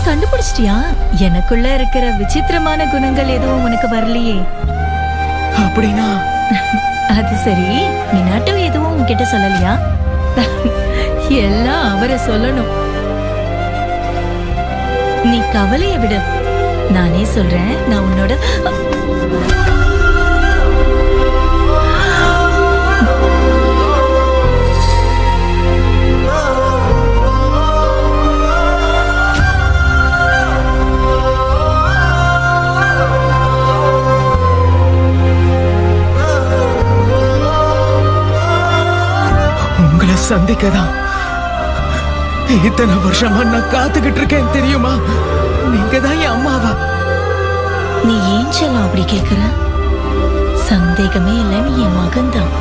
கண்டுபிடிச்சிட்டியா? எனக்குள்ள இருக்கிற விசித்திரமான குணங்கள் எதுவும் உனக்கு வரலையே. அப்படின்னா அது சரி, மினாட்டோ எதுவும் உன்கிட்ட சொல்லலையா? எல்லாம் அவரை சொல்லணும். நீ கவலைய விடு, நானே சொல்றேன். நான் உன்னோட உங்களை சந்திக்கதான் இத்தனை வருஷமா நான் காத்துக்கிட்டு இருக்கேன் தெரியுமா? நீங்க தான் என் அம்மாவா? நீ ஏன் செல்லம் அப்படி கேக்குற? சந்தேகமே இல்ல, நீ என் மகன்தான்.